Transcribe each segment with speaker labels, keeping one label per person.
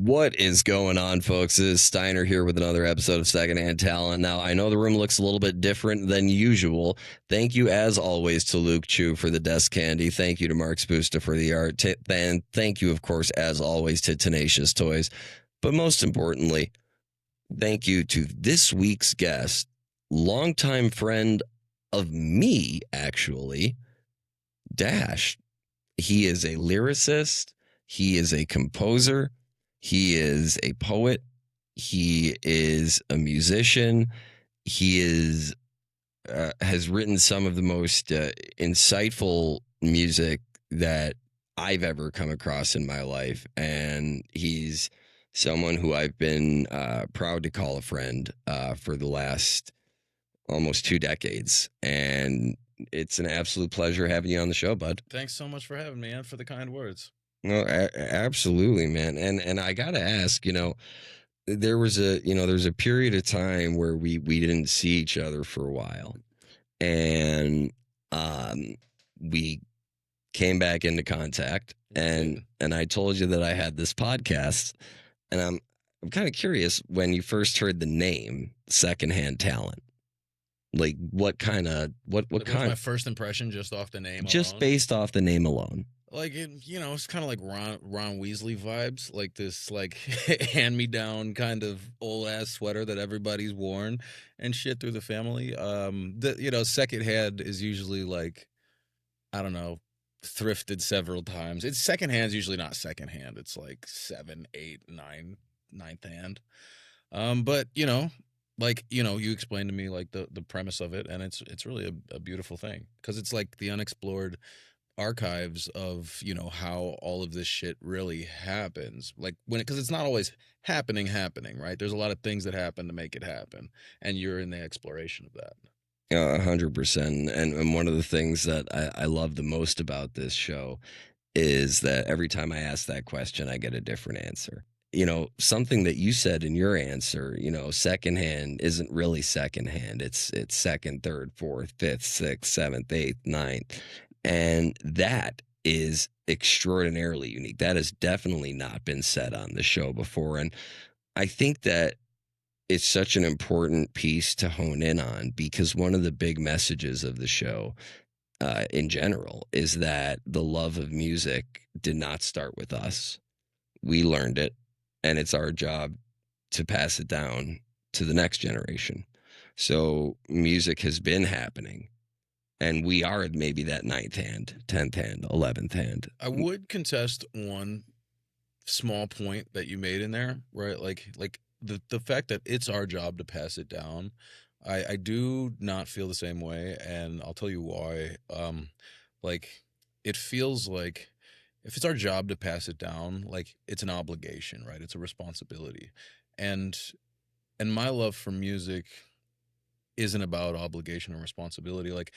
Speaker 1: What is going on, folks? This is Steiner here with another episode of Secondhand Talent. Now, I know the room looks a little bit different than usual. Thank you, as always, to Luke Chu for the desk candy. Thank you to Mark Spusta for the art. And thank you, of course, as always, to Tenacious Toys. But most importantly, thank you to this week's guest, longtime friend of me, actually, Dash. He is a lyricist. He is a composer. He is a poet. He is a musician. He has written some of the most insightful music that I've ever come across in my life, and he's someone who I've been proud to call a friend for the last almost 2 decades. And it's an absolute pleasure having you on the show, bud.
Speaker 2: Thanks so much for having me and for the kind words.
Speaker 1: No, absolutely, man. And I gotta ask, there was a period of time where we didn't see each other for a while, and we came back into contact, and I told you that I had this podcast, and I'm kind of curious, when you first heard the name Secondhand Talent, like what kind of
Speaker 2: my first impression just off the name
Speaker 1: just
Speaker 2: alone?
Speaker 1: Based off the name alone.
Speaker 2: Like, it's kind of like Ron Weasley vibes, like this, like, hand-me-down kind of old-ass sweater that everybody's worn and shit through the family. Secondhand is usually, like, I don't know, thrifted several times. It's secondhand's usually not secondhand. It's, like, 7, 8, 9, ninth hand. But, you explained to me, like, the premise of it, and it's really a beautiful thing. Because it's, like, the unexplored archives of how all of this shit really happens, like because it's not always happening, right? There's a lot of things that happen to make it happen, and you're in the exploration of that.
Speaker 1: 100%. And one of the things that I love the most about this show is that every time I ask that question, I get a different answer. Something that you said in your answer, secondhand isn't really secondhand. It's second, third, fourth, fifth, sixth, seventh, eighth, ninth. And that is extraordinarily unique. That has definitely not been said on the show before. And I think that it's such an important piece to hone in on, because one of the big messages of the show in general is that the love of music did not start with us. We learned it, and it's our job to pass it down to the next generation. So music has been happening. And we are maybe that 9th hand, 10th hand, 11th hand.
Speaker 2: I would contest one small point that you made in there, right? Like the fact that it's our job to pass it down. I do not feel the same way, and I'll tell you why. It feels like if it's our job to pass it down, like it's an obligation, right? It's a responsibility. And my love for music isn't about obligation or responsibility. Like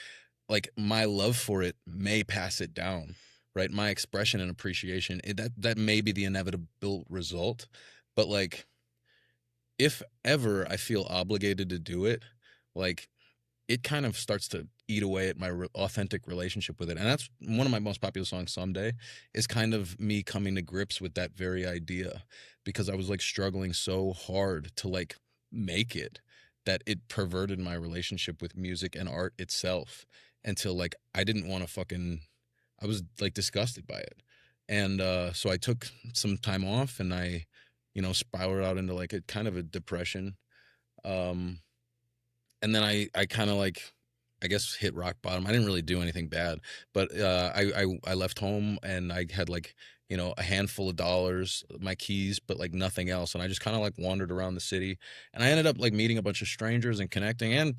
Speaker 2: my love for it may pass it down, right? My expression and appreciation, that may be the inevitable result. But like, if ever I feel obligated to do it, like it kind of starts to eat away at my authentic relationship with it. And that's one of my most popular songs, Someday, is kind of me coming to grips with that very idea, because I was like struggling so hard to like make it, that it perverted my relationship with music and art itself, until like I didn't want to I was like disgusted by it. And so I took some time off, and I spiraled out into like a kind of a depression. And then I kind of like, I guess, hit rock bottom. I didn't really do anything bad, but I left home, and I had like a handful of dollars, my keys, but like nothing else. And I just kind of like wandered around the city, and I ended up like meeting a bunch of strangers and connecting, and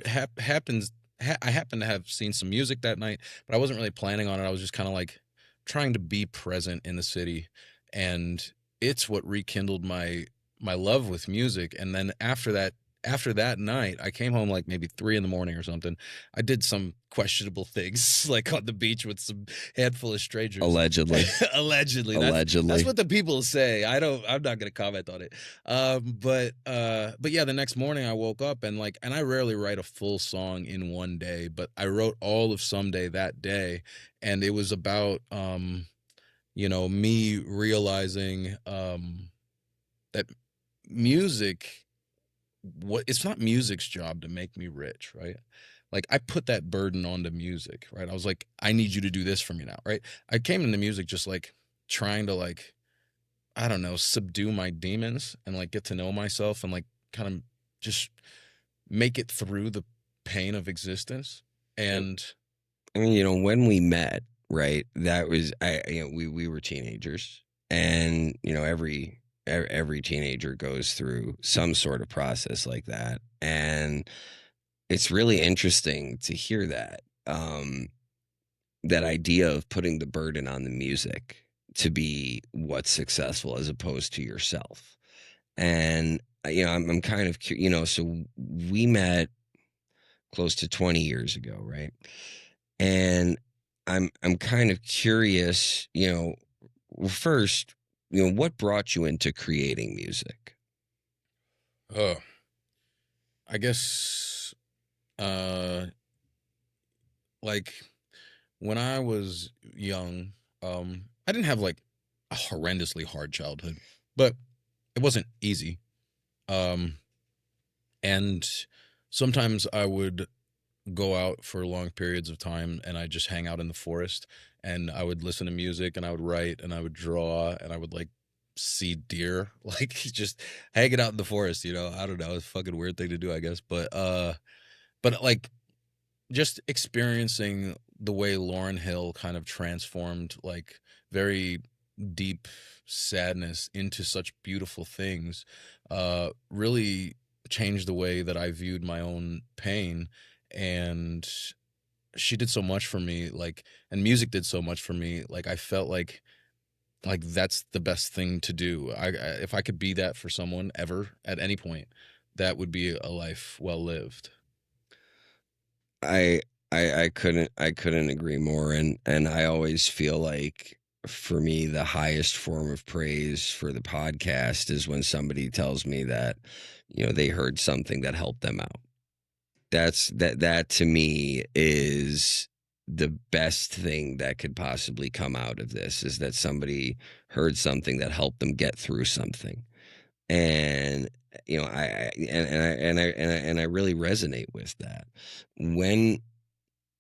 Speaker 2: I happened to have seen some music that night, but I wasn't really planning on it. I was just kind of like trying to be present in the city, and it's what rekindled my love with music. And then after that night, I came home like maybe 3 a.m. or something. I did some questionable things, like on the beach with some handful of strangers.
Speaker 1: Allegedly.
Speaker 2: Allegedly. That's what the people say. I'm not going to comment on it. But yeah, the next morning I woke up, and I rarely write a full song in one day, but I wrote all of Someday that day. And it was about, me realizing, that music, what it's not music's job to make me rich, right? Like I put that burden onto music, right? I was like, I need you to do this for me now, right? I came into music just like trying to like, I don't know, subdue my demons and like get to know myself and like kind of just make it through the pain of existence. And
Speaker 1: I mean, you know, when we met, right? That was we were teenagers, and you know, every teenager goes through some sort of process like that, and it's really interesting to hear that that idea of putting the burden on the music to be what's successful as opposed to yourself. And you know, I'm kind of you know, so we met close to 20 years ago, right? And I'm kind of curious, you know, well, first, you know, what brought you into creating music?
Speaker 2: uh, I guess, uh, like when I was young, I didn't have like a horrendously hard childhood, but it wasn't easy. Um, and sometimes I would go out for long periods of time and I just hang out in the forest and I would listen to music and I would write and I would draw and I would like see deer, like just hanging out in the forest, you know. I don't know, it's a fucking weird thing to do, I guess. But like just experiencing the way Lauryn Hill kind of transformed like very deep sadness into such beautiful things really changed the way that I viewed my own pain. And she did so much for me, like, and music did so much for me, like I felt like that's the best thing to do. If I could be that for someone ever at any point, that would be a life well lived.
Speaker 1: I I couldn't agree more, and I always feel like for me the highest form of praise for the podcast is when somebody tells me that, you know, they heard something that helped them out. That to me is the best thing that could possibly come out of this, is that somebody heard something that helped them get through something. And you know, I really resonate with that. When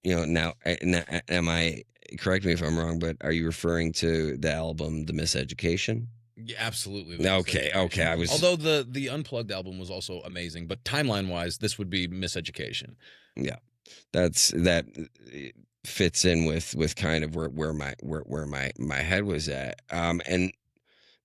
Speaker 1: you know, am I, correct me if I'm wrong, but are you referring to the album The Miseducation?
Speaker 2: Yeah, absolutely, the
Speaker 1: Okay, okay,
Speaker 2: Miseducation.
Speaker 1: I was,
Speaker 2: Although the Unplugged album was also amazing, but timeline wise, this would be Miseducation.
Speaker 1: yeah, that fits in with kind of where my head was at. And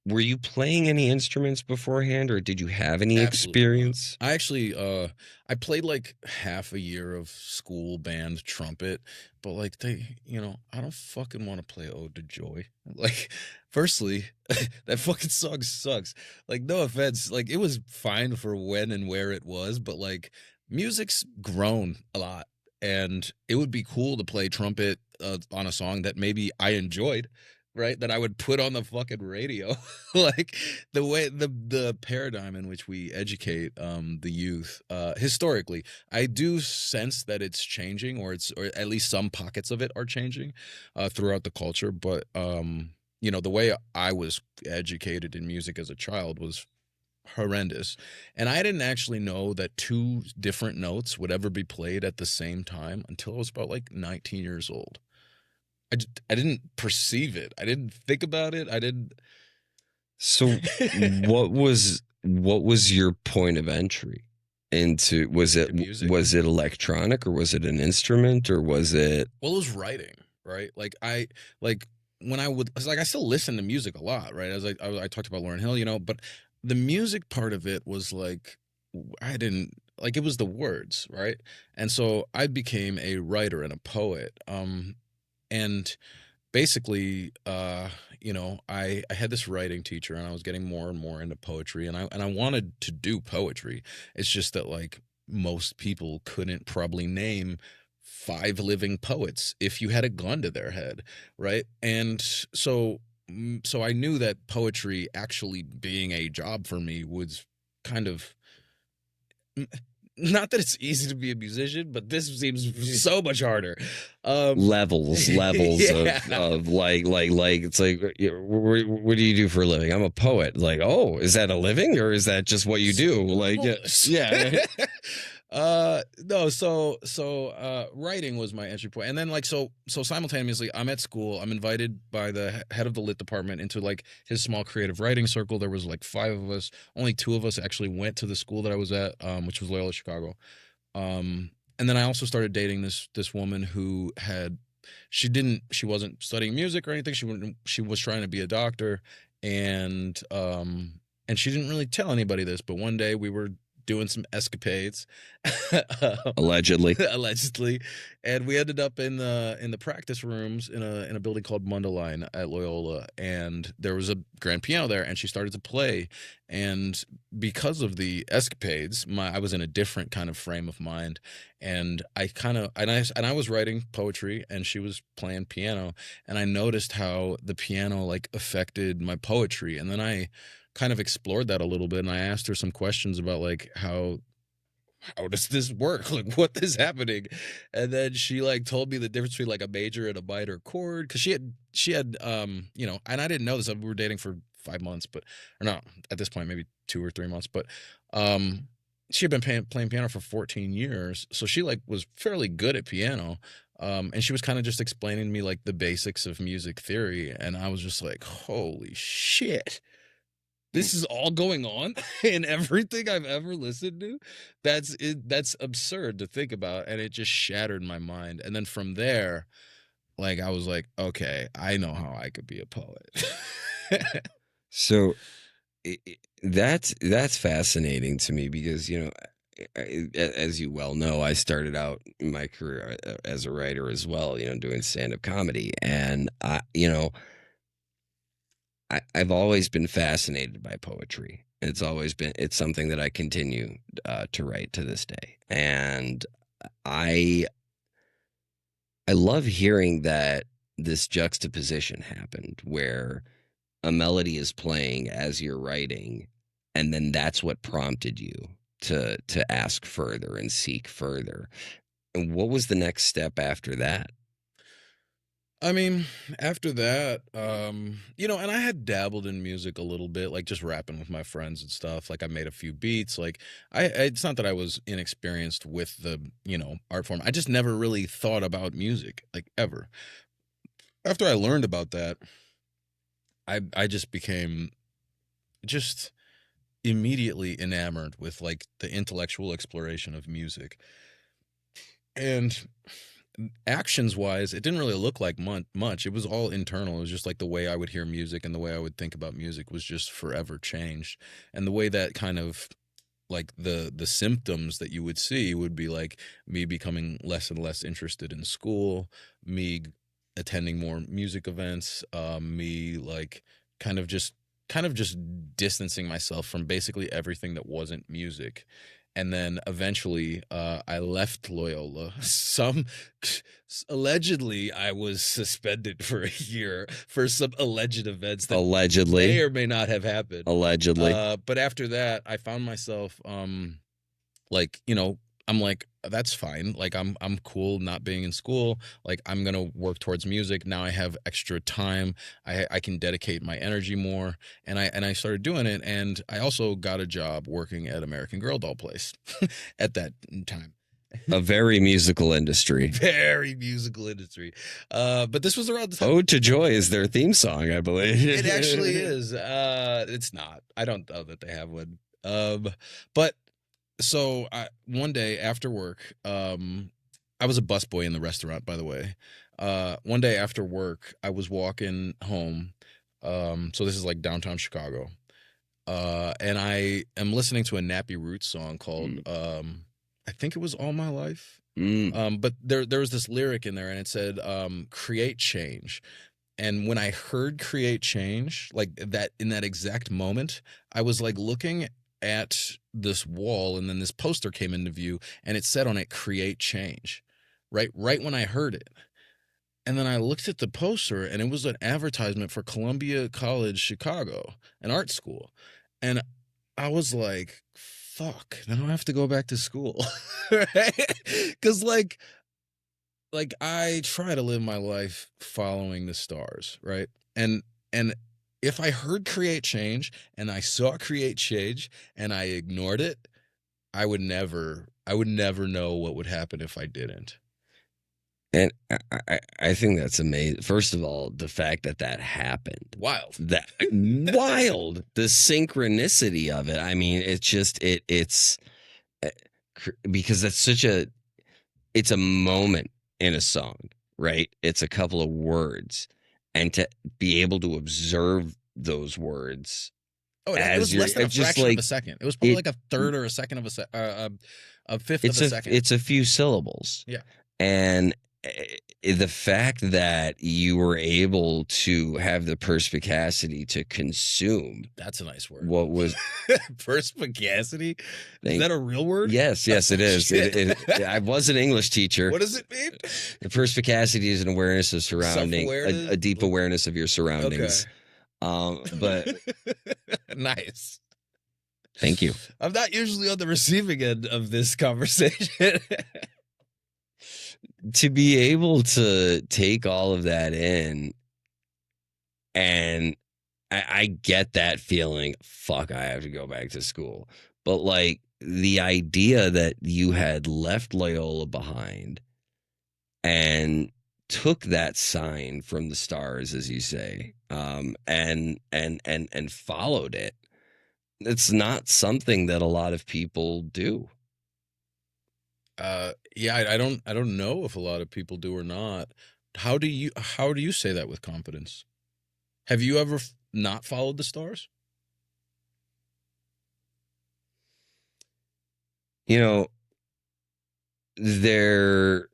Speaker 1: were you playing any instruments beforehand, or did you have any
Speaker 2: Absolutely not.
Speaker 1: experience?
Speaker 2: I actually I played like half a year of school band trumpet, but like they, you know, I don't fucking want to play Ode to Joy. Like firstly, that fucking song sucks. Like no offense, like it was fine for when and where it was, but like music's grown a lot and it would be cool to play trumpet on a song that maybe I enjoyed, right? That I would put on the fucking radio. Like the way the paradigm in which we educate the youth historically, I do sense that it's changing, or it's, or at least some pockets of it are changing throughout the culture. But you know, the way I was educated in music as a child was horrendous, and I didn't actually know that two different notes would ever be played at the same time until I was about like 19 years old. I didn't perceive it. I didn't think about it. I didn't.
Speaker 1: So what was your point of entry into,
Speaker 2: Into music.
Speaker 1: was it electronic, or was it an instrument, or was it
Speaker 2: Well, it was writing, right? Like I like when I would, it's like I still listen to music a lot, right? As I talked about Lauryn Hill, you know, but the music part of it was like I didn't like, it was the words, right? And so I became a writer and a poet. And basically, you know, I had this writing teacher and I was getting more and more into poetry, and I wanted to do poetry. It's just that like most people couldn't probably name five living poets if you had a gun to their head, right? And so so I knew that poetry actually being a job for me was kind of not that it's easy to be a musician, but this seems so much harder.
Speaker 1: Levels
Speaker 2: Yeah.
Speaker 1: of like it's like what do you do for a living? I'm a poet. Like, oh, is that a living or is that just what you do? Like, yeah, yeah.
Speaker 2: No, writing was my entry point. And then like so simultaneously I'm at school. I'm invited by the head of the lit department into like his small creative writing circle. There was like 5 of us. Only 2 of us actually went to the school that I was at, which was Loyola Chicago. Um, and then I also started dating this woman who she wasn't studying music or anything. She was trying to be a doctor, and she didn't really tell anybody this, but one day we were doing some escapades.
Speaker 1: Allegedly.
Speaker 2: Allegedly, and we ended up in the practice rooms in a building called Mundelein at Loyola, and there was a grand piano there, and she started to play, and because of the escapades, I was in a different kind of frame of mind, and I was writing poetry, and she was playing piano, and I noticed how the piano like affected my poetry, and then I kind of explored that a little bit, and I asked her some questions about like how does this work? Like, what is happening? And then she like told me the difference between like a major and a minor chord, because she had and I didn't know this. We were dating for 5 months, but or no, at this point maybe 2 or 3 months, but um she had been playing piano for 14 years, so she like was fairly good at piano. And she was kind of just explaining to me like the basics of music theory, and I was just like, holy shit, this is all going on in everything I've ever listened to. That's absurd to think about, and it just shattered my mind. And then from there, like I was like, okay, I know how I could be a poet.
Speaker 1: So that's fascinating to me because as you well know, I started out my career as a writer as well, doing stand-up comedy, and I've always been fascinated by poetry. It's something that I continue to write to this day, and I I love hearing that this juxtaposition happened where a melody is playing as you're writing, and then that's what prompted you to ask further and seek further. And what was the next step after that?
Speaker 2: I mean, after that, and I had dabbled in music a little bit, like just rapping with my friends and stuff. Like I made a few beats. Like it's not that I was inexperienced with the, art form. I just never really thought about music, like ever. After I learned about that, I just became just immediately enamored with like the intellectual exploration of music. And actions wise, it didn't really look like much. It was all internal. It was just like the way I would hear music and the way I would think about music was just forever changed. And the way that kind of like the symptoms that you would see would be like me becoming less and less interested in school, me attending more music events, me like kind of just distancing myself from basically everything that wasn't music. And then eventually I left Loyola. Some allegedly I was suspended for a year for some alleged events that may
Speaker 1: Allegedly.
Speaker 2: or may not have happened.
Speaker 1: Allegedly.
Speaker 2: But after that, I found myself like, I'm like, that's fine. Like I'm cool not being in school. Like I'm gonna work towards music. Now I have extra time. I can dedicate my energy more. And I started doing it. And I also got a job working at American Girl doll place at that time.
Speaker 1: A very musical industry.
Speaker 2: Very musical industry. But this was around the time.
Speaker 1: Ode to Joy is their theme song, I believe.
Speaker 2: It actually is. It's not. I don't know that they have one. But so one day after work, I was a busboy in the restaurant, by the way. One day after work, I was walking home. So this is like downtown Chicago. And I am listening to a Nappy Roots song called I think it was All My Life. But there was this lyric in there, and it said, "Create change." And when I heard "create change," like that in that exact moment, I was like looking at this wall, and then this poster came into view, and it said on it "create change." Right when I heard it. And then I looked at the poster, and it was an advertisement for Columbia College Chicago, an art school. And I was like, fuck, now I have to go back to school. Right? Because like I try to live my life following the stars, right? And if I heard create change and I saw create change and I ignored it, I would never know what would happen if I didn't.
Speaker 1: And I think that's amazing. First of all, the fact that that happened,
Speaker 2: Wild.
Speaker 1: that wild, the synchronicity of it. I mean, it's just it's because that's such a it's a moment in a song, right? It's a couple of words, and to be able to observe those words
Speaker 2: Oh, it
Speaker 1: as
Speaker 2: was
Speaker 1: you're
Speaker 2: less than a
Speaker 1: it's just
Speaker 2: fraction of a
Speaker 1: like
Speaker 2: second. It was probably
Speaker 1: it
Speaker 2: like a third or a second of a fifth of a second.
Speaker 1: it's a few syllables.
Speaker 2: Yeah.
Speaker 1: And the fact that you were able to have the perspicacity to consume
Speaker 2: That's a nice word.
Speaker 1: what was
Speaker 2: Perspicacity? Is that a real word?
Speaker 1: yes it is. I was an English teacher.
Speaker 2: What does it mean?
Speaker 1: The perspicacity is an awareness of surrounding,
Speaker 2: Self-awareness?
Speaker 1: a deep awareness of your surroundings. But
Speaker 2: Nice.
Speaker 1: thank you.
Speaker 2: I'm not usually on the receiving end of this conversation.
Speaker 1: To be able to take all of that in, and I get that feeling, fuck, I have to go back to school. But like the idea that you had left Loyola behind and took that sign from the stars, as you say, and followed it. It's not something that a lot of people do.
Speaker 2: Yeah, I don't know if a lot of people do or not. How do you say that with confidence? Have you ever not followed the stars?
Speaker 1: You know, there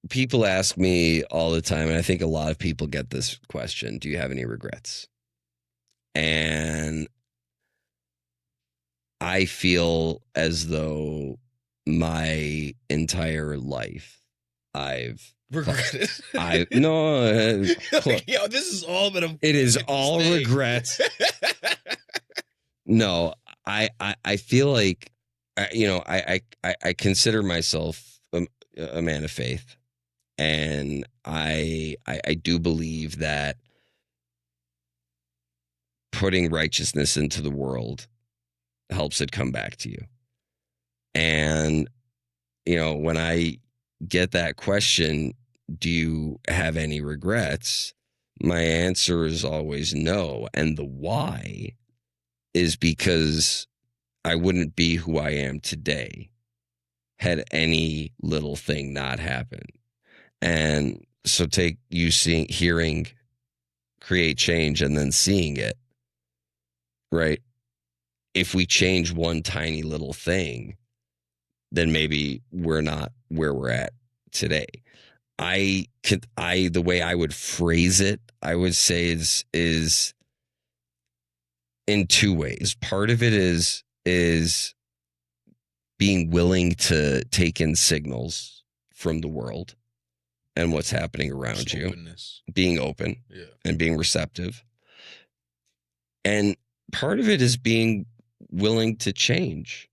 Speaker 1: people ask me all the time, and I think a lot of people get this question, do you have any regrets? And I feel as though my entire life I've
Speaker 2: Regretted.
Speaker 1: I no
Speaker 2: Yo, this is all been a
Speaker 1: it is
Speaker 2: fucking
Speaker 1: all
Speaker 2: mistake.
Speaker 1: regrets. No, I feel like I consider myself a man of faith, and I do believe that putting righteousness into the world helps it come back to you. And when I get that question, do you have any regrets? My answer is always no. And the why is because I wouldn't be who I am today had any little thing not happened. And so take you hearing create change and then seeing it, right? If we change one tiny little thing, then maybe we're not where we're at today. The way I would phrase it, I would say is in two ways. Part of it is being willing to take in signals from the world and what's happening around you, being open and being receptive. And part of it is being willing to change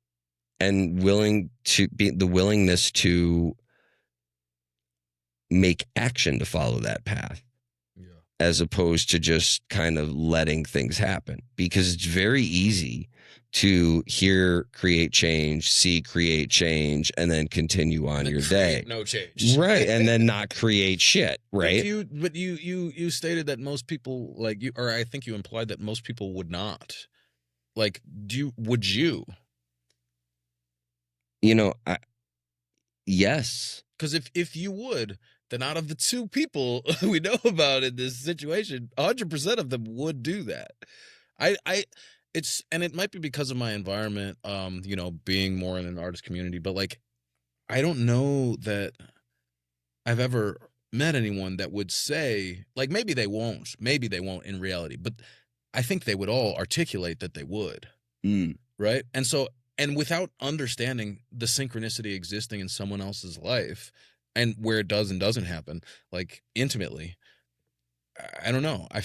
Speaker 1: and willing to be the willingness to make action to follow that path, as opposed to just kind of letting things happen, because it's very easy to hear create change, see create change, and then continue on your day.
Speaker 2: No change.
Speaker 1: Right. And then not create shit. Right.
Speaker 2: But you stated that most people or I think you implied that most people would not. Like, would you?
Speaker 1: Yes.
Speaker 2: Because if you would, then out of the two people we know about in this situation, 100% of them would do that. And it might be because of my environment, being more in an artist community, but like, I don't know that I've ever met anyone that would say, like, maybe they won't in reality, but I think they would all articulate that they would. Right. And without understanding the synchronicity existing in someone else's life and where it does and doesn't happen, like intimately, I don't know. I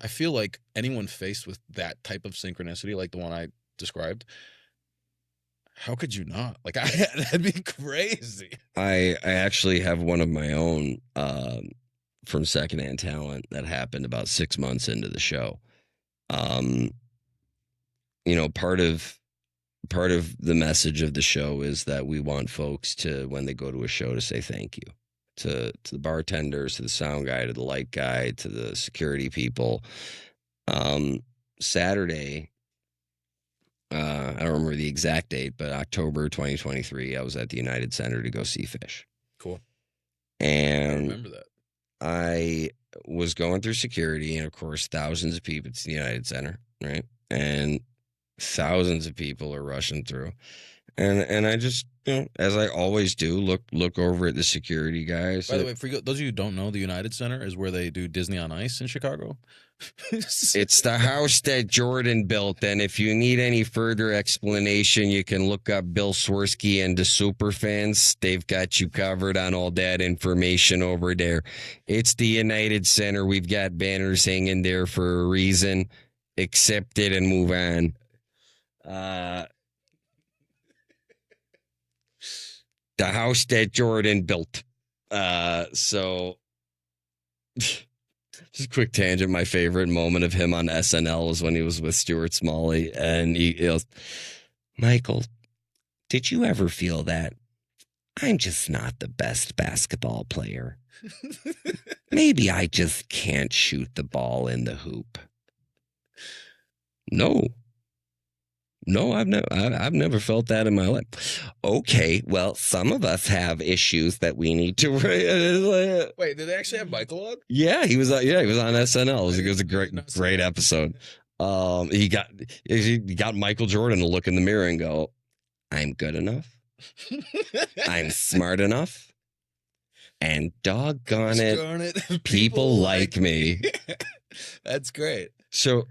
Speaker 2: feel like anyone faced with that type of synchronicity, like the one I described, How could you not? Like, that'd be crazy.
Speaker 1: I actually have one of my own from Secondhand Talent that happened about 6 months into the show. You know, part of the message of the show is that we want folks to, when they go to a show, to say thank you to the bartenders, to the sound guy, to the light guy, to the security people. Saturday, I don't remember the exact date, but October 2023, I was at the United Center to go see Fish.
Speaker 2: Cool. I
Speaker 1: And
Speaker 2: remember that.
Speaker 1: I was going through security, and of course, thousands of people. It's the United Center, right? And thousands of people are rushing through, and I just, you know, as I always do, look over at the security guys.
Speaker 2: By the way, for those of you who don't know, the United Center is where they do Disney on Ice in Chicago.
Speaker 1: It's the house that Jordan built, and if you need any further explanation, you can look up Bill Swirsky and the Superfans. They've got you covered on all that information over there. It's the United Center. We've got banners hanging there for a reason. Accept it and move on. The house that Jordan built. So just a quick tangent. My favorite moment of him on SNL was when he was with Stuart Smalley, and he goes, "Michael, did you ever feel that I'm just not the best basketball player? Maybe I just can't shoot the ball in the hoop." No, I've never felt that in my life. Okay, well, some of us have issues that we need to.
Speaker 2: Wait, did they actually have Michael on?
Speaker 1: Yeah, he was on SNL. It was a great episode. He got Michael Jordan to look in the mirror and go, "I'm good enough. I'm smart enough. And doggone it, people like me."
Speaker 2: That's great.
Speaker 1: So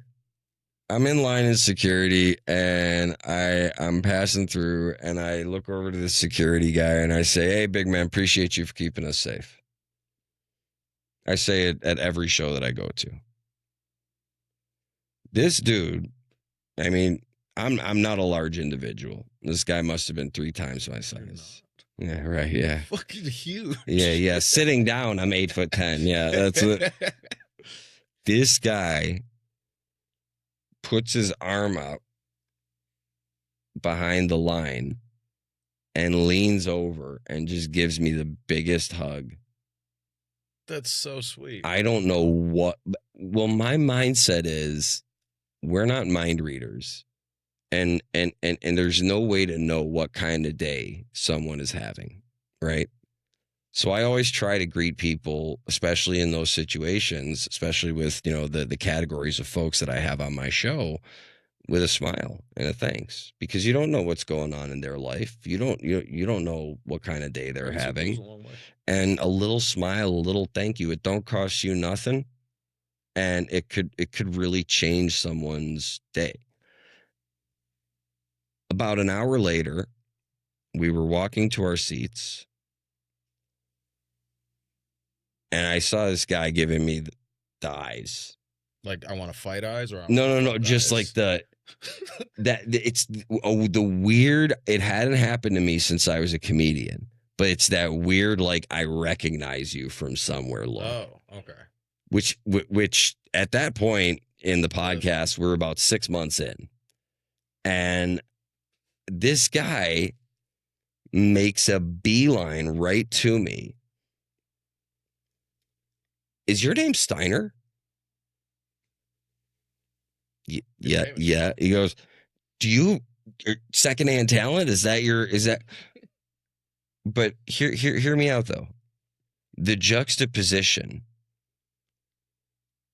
Speaker 1: I'm in line in security, and I'm passing through, and I look over to the security guy and I say, "Hey, big man, appreciate you for keeping us safe." I say it at every show that I go to. This dude, I mean, I'm not a large individual. This guy must have been 3 times my size. Yeah, right. Yeah.
Speaker 2: Fucking huge.
Speaker 1: Yeah. Sitting down, I'm 8'10". Yeah, that's it. This guy puts his arm up behind the line and leans over and just gives me the biggest hug.
Speaker 2: That's so sweet.
Speaker 1: I don't know what. Well, my mindset is we're not mind readers, and there's no way to know what kind of day someone is having, right? So I always try to greet people, especially in those situations, especially with, you know, the categories of folks that I have on my show, with a smile and a thanks, because you don't know what's going on in their life. You don't know what kind of day they're having, and a little smile, a little thank you, it don't cost you nothing, and it could really change someone's day. About an hour later, we were walking to our seats, and I saw this guy giving me the eyes.
Speaker 2: Like, I want to fight eyes, or
Speaker 1: no, just like the weird. It hadn't happened to me since I was a comedian, but it's that weird, like, I recognize you from somewhere look.
Speaker 2: Oh, okay.
Speaker 1: Which at that point in the podcast, we're about 6 months in, and this guy makes a beeline right to me. "Is your name Steiner?" Yeah. He goes, "Do you Secondhand Talent? Is that?" But hear me out though. The juxtaposition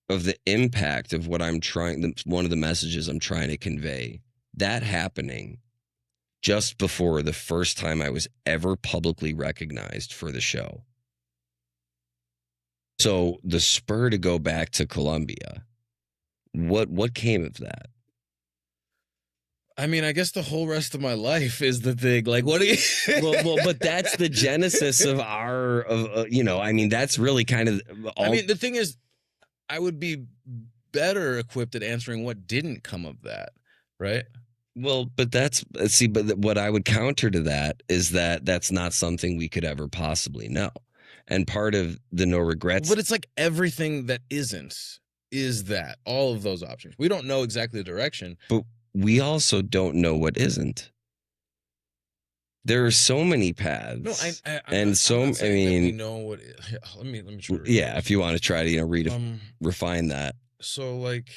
Speaker 1: of the impact of what one of the messages I'm trying to convey, that happening just before the first time I was ever publicly recognized for the show. So the spur to go back to Columbia, what came of that?
Speaker 2: I mean, I guess the whole rest of my life is the thing. Like, what do you?
Speaker 1: well, but that's the genesis of you know. I mean, that's really kind of.
Speaker 2: I mean, the thing is, I would be better equipped at answering what didn't come of that, right?
Speaker 1: Well, but that's see, but what I would counter to that is that that's not something we could ever possibly know. And part of the no regrets,
Speaker 2: But it's like everything that isn't is that all of those options. We don't know exactly the direction.
Speaker 1: but we also don't know what isn't. There are so many
Speaker 2: No,
Speaker 1: paths,
Speaker 2: I'm
Speaker 1: and
Speaker 2: not. I'm
Speaker 1: so
Speaker 2: not
Speaker 1: I
Speaker 2: saying that we
Speaker 1: mean,
Speaker 2: know what. Let me try to
Speaker 1: yeah.
Speaker 2: rephrase.
Speaker 1: If you want to try to
Speaker 2: Um.
Speaker 1: refine that,
Speaker 2: So
Speaker 1: like,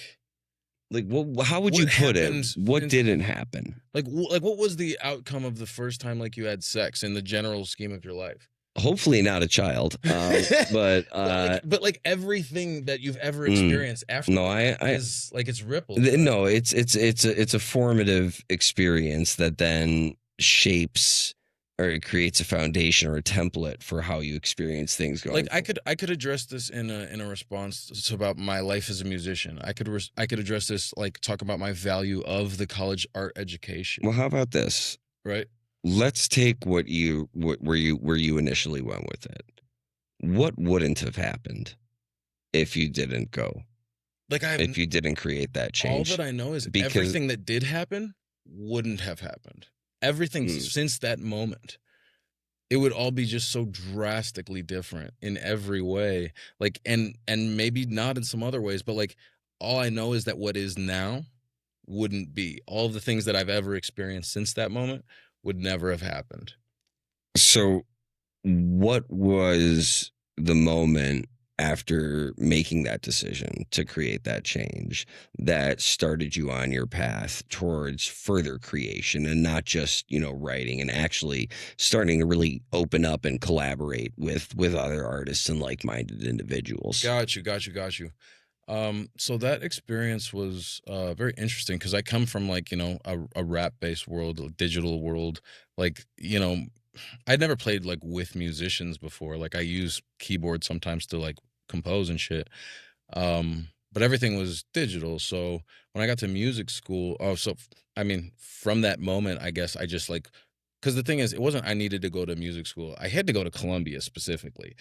Speaker 1: how would you
Speaker 2: what
Speaker 1: put it?
Speaker 2: happened
Speaker 1: What
Speaker 2: since
Speaker 1: didn't happen?
Speaker 2: like what was the outcome of the first time like you had sex in the general scheme of your life?
Speaker 1: Hopefully, not a child. But
Speaker 2: but like everything that you've ever
Speaker 1: mm,
Speaker 2: experienced
Speaker 1: no,
Speaker 2: after that is like it's ripples, right?
Speaker 1: no, it's a formative experience that then shapes or it creates a foundation or a template for how you experience things
Speaker 2: Like
Speaker 1: going
Speaker 2: I
Speaker 1: forward.
Speaker 2: could I could address this in a response to about my life as a musician. I could address this like talk about my value of the college art education,
Speaker 1: Well, how about this?
Speaker 2: right?
Speaker 1: Let's take where you initially went with it. What wouldn't have happened if you didn't go?
Speaker 2: Like I have
Speaker 1: If you didn't create that
Speaker 2: all that
Speaker 1: change?
Speaker 2: I know is
Speaker 1: Because
Speaker 2: everything that did happen wouldn't have happened. Everything
Speaker 1: mm,
Speaker 2: since that moment, it would all be just so drastically different in every way. Like and maybe not in some other ways, but like all I know is that what is now wouldn't be. All of the things that I've ever experienced since that moment would never have happened.
Speaker 1: so what was the moment after making that decision to create that change that started you on your path towards further creation and not just writing and actually starting to really open up and collaborate with other artists and like-minded individuals?
Speaker 2: Got you. So that experience was very interesting because I come from like, a rap based world, a digital world. Like, I'd never played like with musicians before. Like I use keyboard sometimes to like compose and shit. But everything was digital. So when I got to music school, I mean, from that moment, I guess I just like, because the thing is, it wasn't I needed to go to music school. I had to go to Columbia specifically,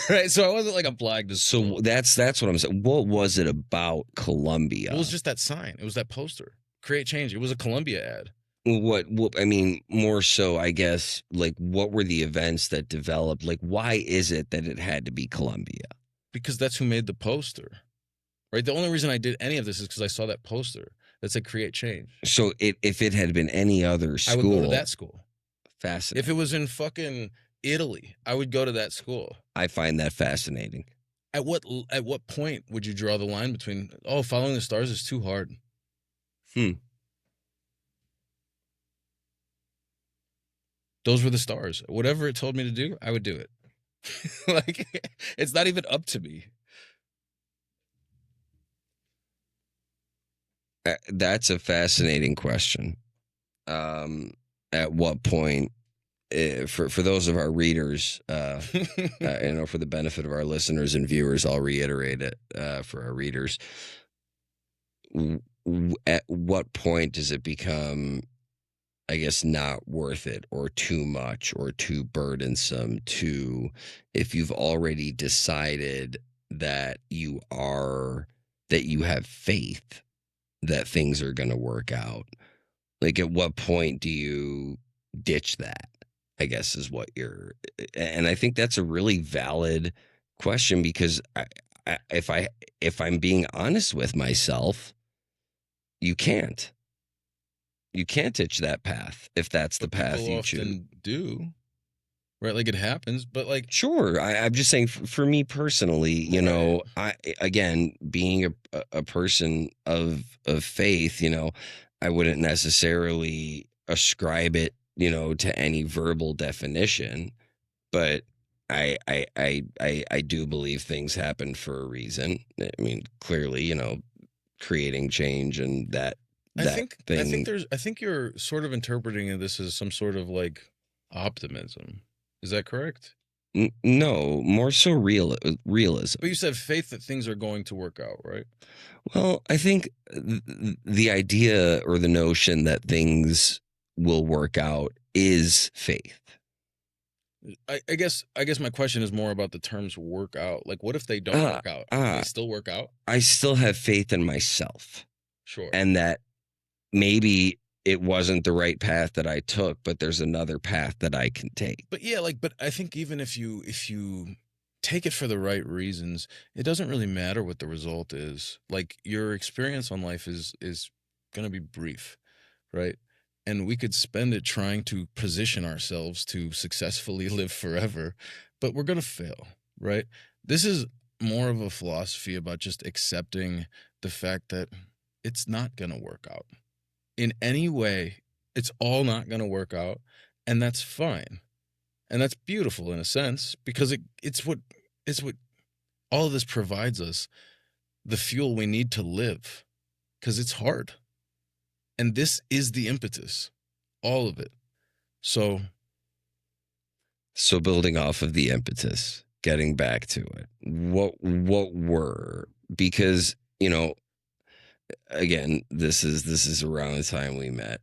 Speaker 2: right? So I wasn't like applying to
Speaker 1: So
Speaker 2: school.
Speaker 1: that's what I'm saying. What was it about
Speaker 2: Well, it was
Speaker 1: Columbia?
Speaker 2: just that sign. It was that poster. Create change. It was a Columbia ad
Speaker 1: What I mean, more so, I guess, like what were the events that developed? Like, why is it that it had to be Columbia?
Speaker 2: because that's who made the poster, right? The only reason I did any of this is because I saw that poster that said create change.
Speaker 1: So if it had been any other
Speaker 2: I would go to
Speaker 1: school,
Speaker 2: that school. If it
Speaker 1: fascinating.
Speaker 2: was in fucking Italy, I would go to that school.
Speaker 1: I find that fascinating.
Speaker 2: At what point would you draw the line between following the stars is too hard?
Speaker 1: Hmm.
Speaker 2: Those were the stars. Whatever it told me to do, I would do it. Like it's not even up to me.
Speaker 1: That's a fascinating question. Um, at what point, for those of our readers, for the benefit of our listeners and viewers, I'll reiterate it for our readers. At what point does it become, I guess, not worth it or too much or too burdensome to, if you've already decided that that you have faith that things are going to work out? Like, at what point do you ditch that? I guess is what and I think that's a really valid question because if I'm being honest with myself, you can't. You can't ditch that path if that's the
Speaker 2: But
Speaker 1: path
Speaker 2: people
Speaker 1: you choose.
Speaker 2: often do, right? Like it happens, but like
Speaker 1: Sure, I'm just saying for me personally,
Speaker 2: right.
Speaker 1: I again being a person of faith, I wouldn't necessarily ascribe it, to any verbal definition, but I do believe things happen for a reason. I mean, clearly, creating change and that thing.
Speaker 2: I think you're sort of interpreting this as some sort of like optimism. Is that correct?
Speaker 1: No, more so realism.
Speaker 2: But you said faith that things are going to work out, right?
Speaker 1: Well, I think the idea or the notion that things will work out is faith.
Speaker 2: I guess my question is more about the terms work out. Like what if they don't
Speaker 1: Ah,
Speaker 2: work out? Do they
Speaker 1: ah,
Speaker 2: still work out?
Speaker 1: I still have faith in myself
Speaker 2: Sure.
Speaker 1: and that maybe it wasn't the right path that I took, but there's another path that I can take.
Speaker 2: But yeah, like, but I think even if you take it for the right reasons, it doesn't really matter what the result is. Like your experience on life is going to be brief, right? And we could spend it trying to position ourselves to successfully live forever, but we're going to fail, right? This is more of a philosophy about just accepting the fact that it's not going to work out in any way. It's all not going to work out, and that's fine. And that's beautiful in a sense because it's what all of this provides us, the fuel we need to live, because it's hard. And this is the impetus, all of it. So
Speaker 1: building off of the impetus, getting back to it, what were, because again, this is around the time we met,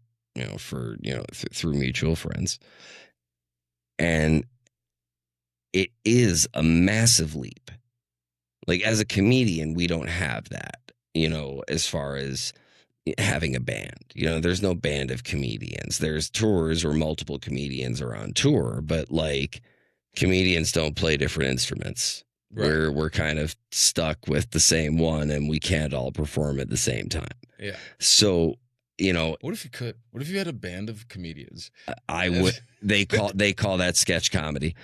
Speaker 1: for through mutual friends, and it is a massive leap. Like as a comedian, we don't have that, as far as having a band. There's no band of comedians. There's tours where multiple comedians are on tour, but like comedians don't play different instruments.
Speaker 2: Right.
Speaker 1: We're kind of stuck with the same one, and we can't all perform at the same time.
Speaker 2: Yeah.
Speaker 1: So,
Speaker 2: What if you could? What if you had a band of comedians?
Speaker 1: I would. They call that sketch comedy,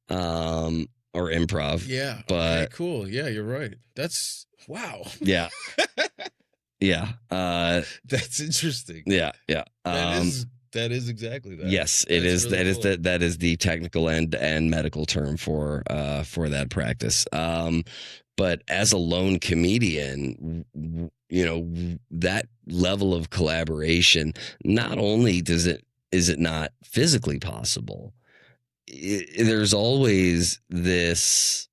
Speaker 1: or improv.
Speaker 2: Yeah.
Speaker 1: But
Speaker 2: okay, cool. Yeah, you're right. That's wow.
Speaker 1: yeah, yeah,
Speaker 2: That's interesting.
Speaker 1: yeah.
Speaker 2: That is exactly that.
Speaker 1: Yes, it
Speaker 2: That's
Speaker 1: is.
Speaker 2: really cool.
Speaker 1: That is the technical and medical term for that practice. But as a lone comedian, that level of collaboration, not only is it not physically possible, there's always this,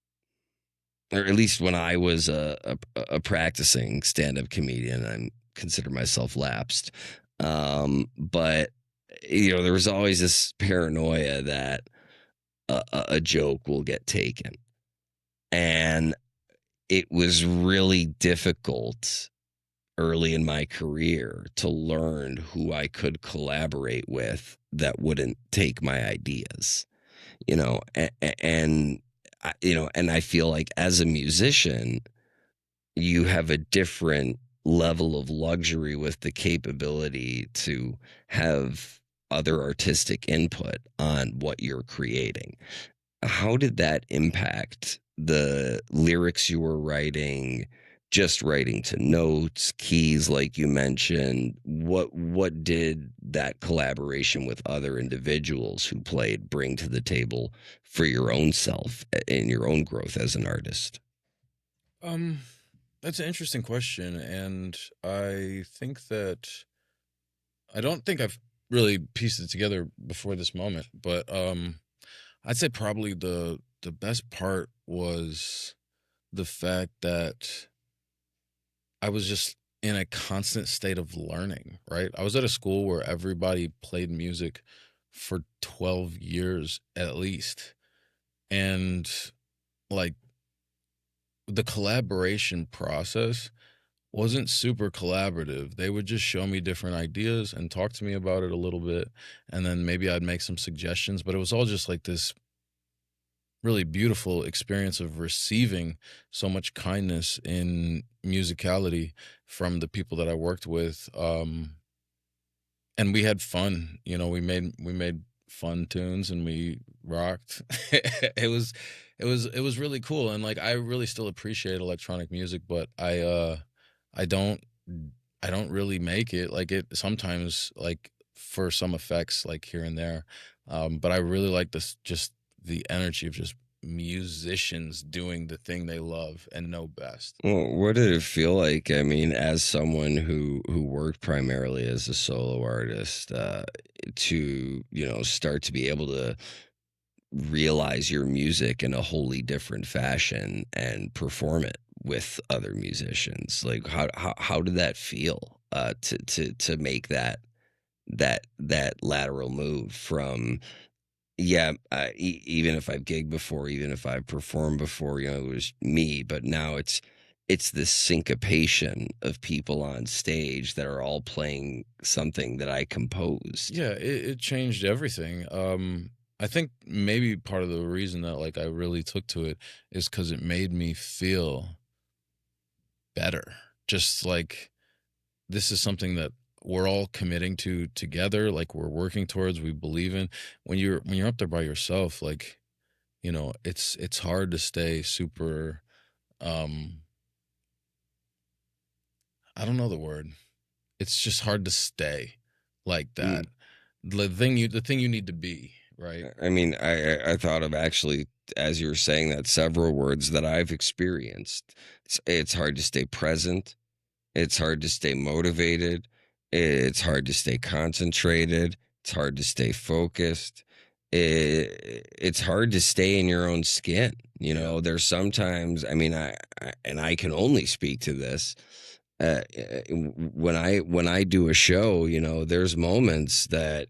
Speaker 1: or at least when I was a practicing stand-up comedian, I consider myself lapsed. But there was always this paranoia that a joke will get taken, and it was really difficult early in my career to learn who I could collaborate with that wouldn't take my ideas, and and I feel like as a musician, you have a different level of luxury with the capability to have other artistic input on what you're creating. How did that impact the lyrics you were writing, just writing to notes, keys, like you mentioned? What did that collaboration with other individuals who played bring to the table for your own self and your own growth as an artist?
Speaker 2: Um, that's an interesting question, and I think that I don't think I've really pieced it together before this moment, but I'd say probably the best part was the fact that I was just in a constant state of learning, right? I was at a school where everybody played music for 12 years at least. And like the collaboration process wasn't super collaborative. They would just show me different ideas and talk to me about it a little bit. And then maybe I'd make some suggestions, but it was all just like this really beautiful experience of receiving so much kindness in musicality from the people that I worked with. And we had fun. We made fun tunes and we rocked. It was really cool. And like I really still appreciate electronic music, but I don't really make it. Like it sometimes like for some effects like here and there. But I really like this just the energy of just musicians doing the thing they love and know best.
Speaker 1: Well, what did it feel like? I mean, as someone who worked primarily as a solo artist, to start to be able to realize your music in a wholly different fashion and perform it with other musicians. Like, how did that feel? To make that lateral move from, yeah, even if I've gigged before, even if I've performed before, it was me, but now it's this syncopation of people on stage that are all playing something that I composed.
Speaker 2: Yeah, it changed everything. I think maybe part of the reason that like I really took to it is because it made me feel better. Just like this is something that we're all committing to together, like we're working towards, we believe in. When you're up there by yourself, like, it's hard to stay super um I don't know the word. It's just hard to stay like
Speaker 1: Mm,
Speaker 2: that. The thing you need to be, right?
Speaker 1: I mean, I thought of actually, as you were saying that, several words that I've experienced. It's hard to stay present. It's hard to stay motivated. It's hard to stay concentrated. It's hard to stay focused. It's hard to stay in your own skin.
Speaker 2: Yeah.
Speaker 1: There's sometimes, I mean, and I can only speak to this. When I do a show, there's moments that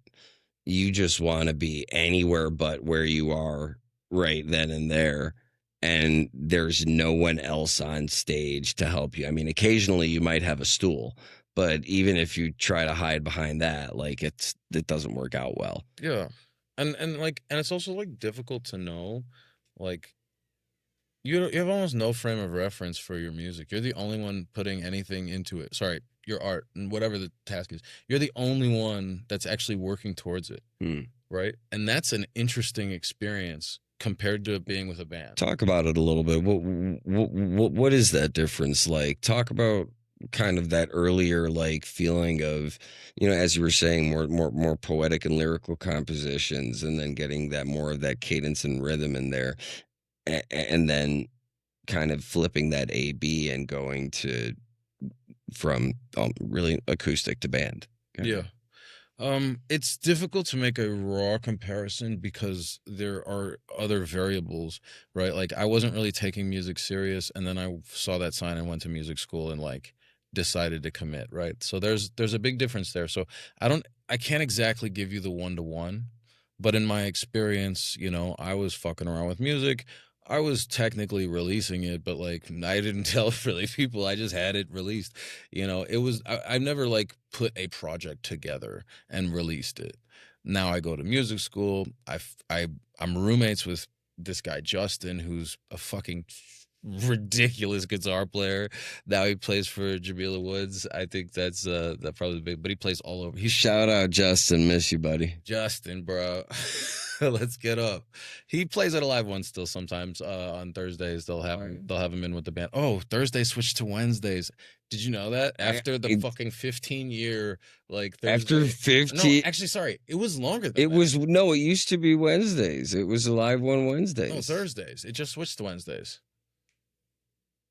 Speaker 1: you just want to be anywhere but where you are right then and there. And there's no one else on stage to help you. I mean, occasionally you might have a stool, but even if you try to hide behind that, like it doesn't work out well.
Speaker 2: Yeah. And it's also like difficult to know, like, you have almost no frame of reference for your music. You're the only one putting anything into it. Sorry, your art and whatever the task is. You're the only one that's actually working towards it,
Speaker 1: Hmm.
Speaker 2: right? And that's an interesting experience compared to being with a band.
Speaker 1: Talk about it a little bit. What is that difference like? Talk about kind of that earlier like feeling of, as you were saying, more poetic and lyrical compositions, and then getting that more of that cadence and rhythm in there, and then kind of flipping that A B and going to from really acoustic to band.
Speaker 2: Yeah. It's difficult to make a raw comparison because there are other variables, right? Like I wasn't really taking music serious, and then I saw that sign and went to music school and like decided to commit, right? So there's a big difference there. So I can't exactly give you the one to one, but in my experience, I was fucking around with music. I was technically releasing it, but like I didn't tell really people. I just had it released. I've never like put a project together and released it. Now I go to music school. I'm roommates with this guy Justin, who's a fucking ridiculous guitar player. Now he plays for Jamila Woods. I think that's that probably big, but he plays all over. He's
Speaker 1: Shout out Justin, miss you, buddy.
Speaker 2: Justin, bro. Let's get up. He plays at a live one still sometimes. On Thursdays, they'll have him in with the band. Oh, Thursday switched to Wednesdays. Did you know that? After the fucking 15-year like
Speaker 1: After
Speaker 2: Thursday.
Speaker 1: 50,
Speaker 2: No, actually, sorry, it was longer than
Speaker 1: it
Speaker 2: that.
Speaker 1: was no, it used to be Wednesdays. It was a live one Wednesdays.
Speaker 2: No, Thursdays. It just switched to Wednesdays.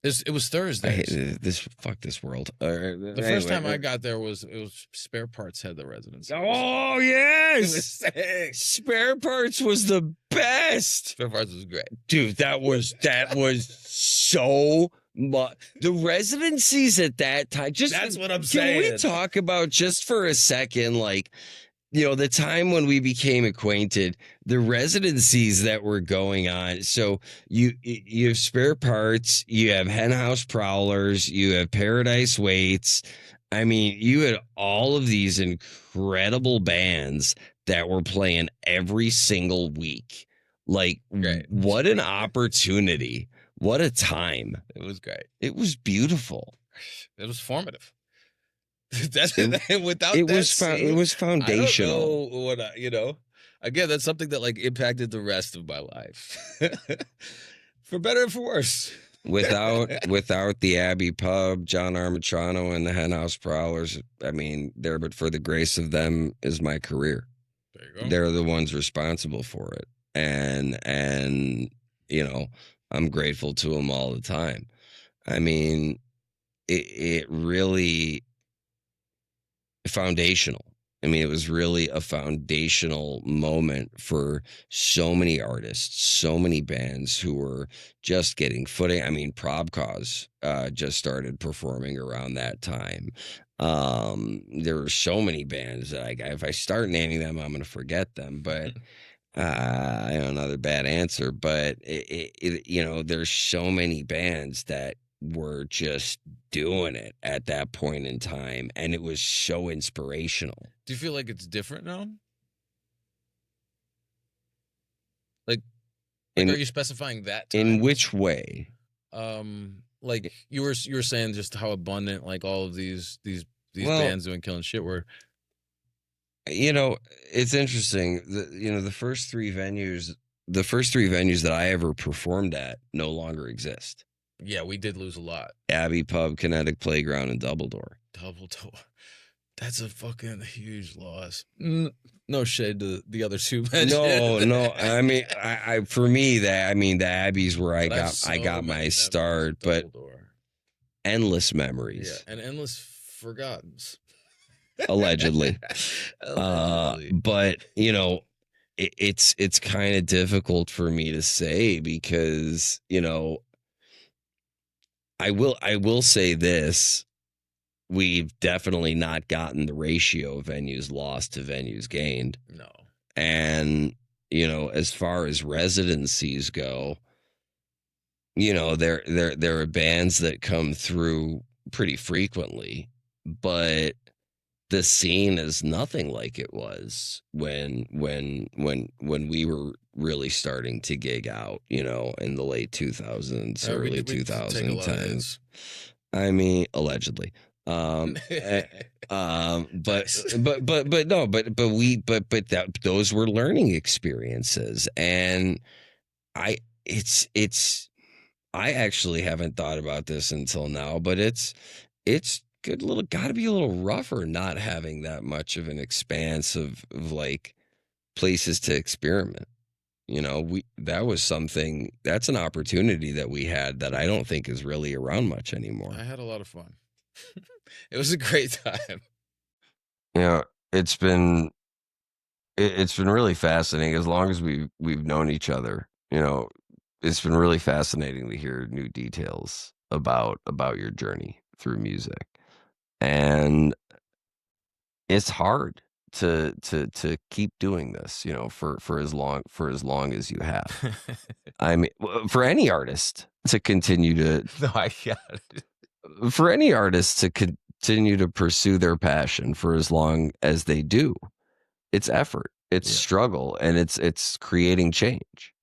Speaker 2: It was
Speaker 1: I hate
Speaker 2: Thursdays.
Speaker 1: this. Fuck this world.
Speaker 2: The first time I got there it was Spare Parts had the residency.
Speaker 1: Oh
Speaker 2: It was
Speaker 1: yes,
Speaker 2: sick.
Speaker 1: Spare Parts was the best,
Speaker 2: Spare Parts was great.
Speaker 1: dude. That was so much. The residencies at that time.
Speaker 2: That's what I'm
Speaker 1: Can we
Speaker 2: saying.
Speaker 1: talk about just for a second, like? The time when we became acquainted, the residencies that were going on. So you have Spare Parts, you have Henhouse Prowlers, you have Paradise Waits. I mean, you had all of these incredible bands that were playing every single week. Like,
Speaker 2: Great.
Speaker 1: what an opportunity. What a time.
Speaker 2: It was great.
Speaker 1: It was beautiful.
Speaker 2: It was formative. Without
Speaker 1: It
Speaker 2: that
Speaker 1: was
Speaker 2: scene,
Speaker 1: it was foundational.
Speaker 2: I don't know what again, that's something that like impacted the rest of my life. For better and for worse.
Speaker 1: Without the Abbey Pub, John Armatrano, and the Henhouse Prowlers, I mean, there but for the grace of them is my career.
Speaker 2: There you go.
Speaker 1: They're the ones responsible for it, and I'm grateful to them all the time. I mean, it really foundational. I mean, it was really a foundational moment for so many artists, so many bands who were just getting footing. I mean, Prob Cause just started performing around that time. There were so many bands that if I start naming them, I'm going to forget them. But I know another bad answer. But there's so many bands that were just doing it at that point in time, and it was so inspirational.
Speaker 2: Do you feel like it's different now? Like, are
Speaker 1: In
Speaker 2: you specifying that
Speaker 1: in
Speaker 2: time?
Speaker 1: which way?
Speaker 2: Like you were saying just how abundant like all of these
Speaker 1: Well,
Speaker 2: bands doing killing shit were.
Speaker 1: you know, it's interesting. The first three venues that I ever performed at no longer exist.
Speaker 2: Yeah, we did lose a lot.
Speaker 1: Abbey Pub, Kinetic Playground, and Double Door.
Speaker 2: Double door. That's a fucking huge loss. No shade to the other two
Speaker 1: No,
Speaker 2: mentioned.
Speaker 1: no. I mean, for me, the Abbeys where
Speaker 2: But I have
Speaker 1: I
Speaker 2: so
Speaker 1: got
Speaker 2: many
Speaker 1: my
Speaker 2: memories
Speaker 1: start,
Speaker 2: of
Speaker 1: but
Speaker 2: Double Door.
Speaker 1: endless
Speaker 2: Yeah,
Speaker 1: memories,
Speaker 2: and endless forgottens.
Speaker 1: allegedly.
Speaker 2: Allegedly.
Speaker 1: But it's kind of difficult for me to say because I will say this: we've definitely not gotten the ratio of venues lost to venues gained,
Speaker 2: No.
Speaker 1: and as far as residencies go, there are bands that come through pretty frequently, but the scene is nothing like it was when we were really starting to gig out, in the late 2000s, early
Speaker 2: We did take a lot of
Speaker 1: 2010s.
Speaker 2: hits.
Speaker 1: I mean, allegedly. Eh, but
Speaker 2: Nice.
Speaker 1: but no, but that those were learning experiences, and I it's I actually haven't thought about this until now, but it's good little got to be a little rougher not having that much of an expanse of like places to experiment. We that was something that's an opportunity that we had that I don't think is really around much anymore.
Speaker 2: I had a lot of fun. It was a great time.
Speaker 1: Yeah, it's been it's been really fascinating as long as we've known each other. It's been really fascinating to hear new details about your journey through music. And it's hard to keep doing this, for as long as you have. I mean, for any artist to continue to
Speaker 2: No, I got it.
Speaker 1: for any artist to continue to pursue their passion for as long as they do, it's effort, it's
Speaker 2: Yeah.
Speaker 1: struggle, and it's creating change.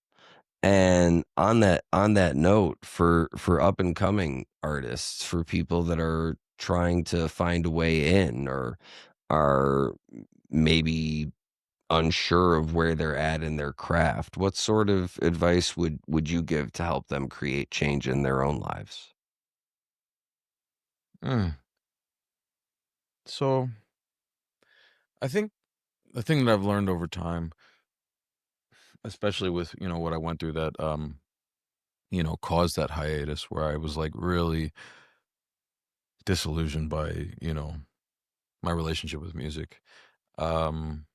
Speaker 1: And on that note, for up and coming artists, for people that are trying to find a way in or are maybe unsure of where they're at in their craft, what sort of advice would you give to help them create change in their own lives?
Speaker 2: Mm. So I think the thing that I've learned over time, especially with what I went through that caused that hiatus where I was like really disillusioned by my relationship with music. Um,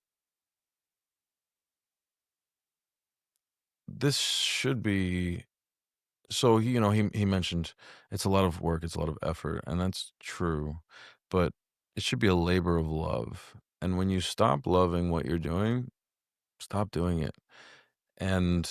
Speaker 2: this should be so he mentioned it's a lot of work, it's a lot of effort, and that's true, but it should be a labor of love. And when you stop loving what you're doing, stop doing it. And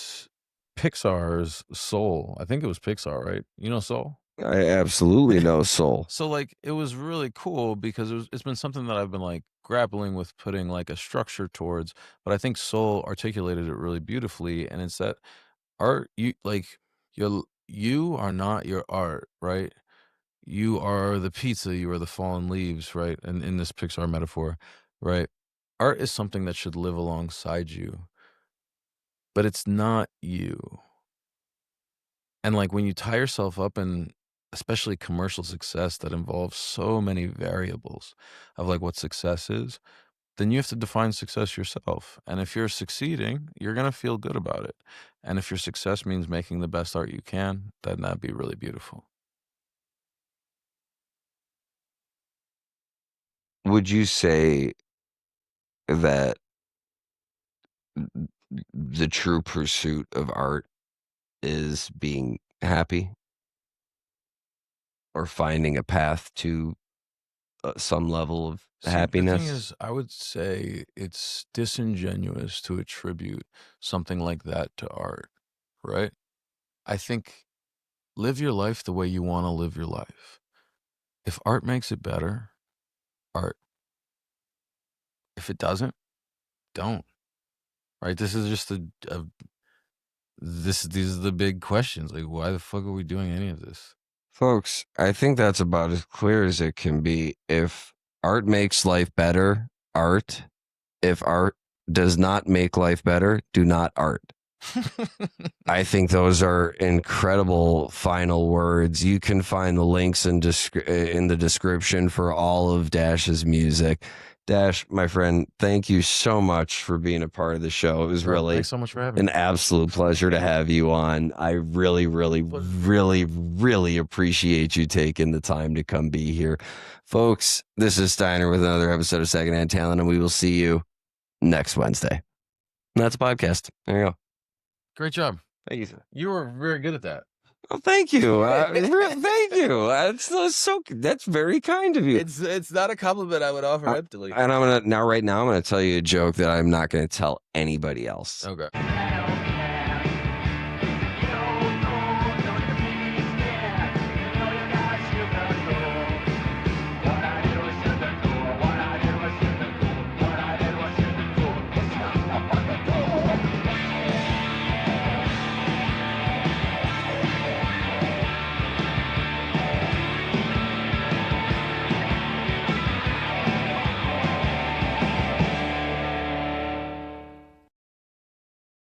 Speaker 2: Pixar's Soul, I think it was Pixar, right? You know Soul?
Speaker 1: I absolutely know soul.
Speaker 2: So like it was really cool because it's been something that I've been like grappling with putting like a structure towards, but I think Soul articulated it really beautifully, and it's that art you are not your art, right? You are the pizza, you are the fallen leaves, right? And in this Pixar metaphor, right? Art is something that should live alongside you, but it's not you. And like when you tie yourself up in especially commercial success that involves so many variables of like what success is, then you have to define success yourself. And if you're succeeding, you're going to feel good about it. And if your success means making the best art you can, then that'd be really beautiful.
Speaker 1: Would you say that the true pursuit of art is being happy or finding a path to some level of
Speaker 2: See, the thing
Speaker 1: happiness?
Speaker 2: is, I would say it's disingenuous to attribute something like that to art, right? I think live your life the way you want to live your life. If art makes it better, art. If it doesn't, don't. Right? This is just these are the big questions. Like, why the fuck are we doing any of this?
Speaker 1: Folks, I think that's about as clear as it can be. If art makes life better, art. If art does not make life better, do not art. I think those are incredible final words. You can find the links in the description for all of Dash's music. Dash, my friend, thank you so much for being a part of the show. It was really
Speaker 2: Thanks so much for having
Speaker 1: an
Speaker 2: me.
Speaker 1: absolute pleasure to have you on. I really, really, really, really appreciate you taking the time to come be here. Folks, this is Steiner with another episode of Secondhand Talent, and we will see you next Wednesday. And that's a podcast. There you go.
Speaker 2: Great job.
Speaker 1: Thank you, sir.
Speaker 2: You were very good at that.
Speaker 1: Well, thank you. Thank you. That's very kind of you.
Speaker 2: It's not a compliment I would offer emptily.
Speaker 1: And I'm gonna tell you a joke that I'm not gonna tell anybody else.
Speaker 2: Okay.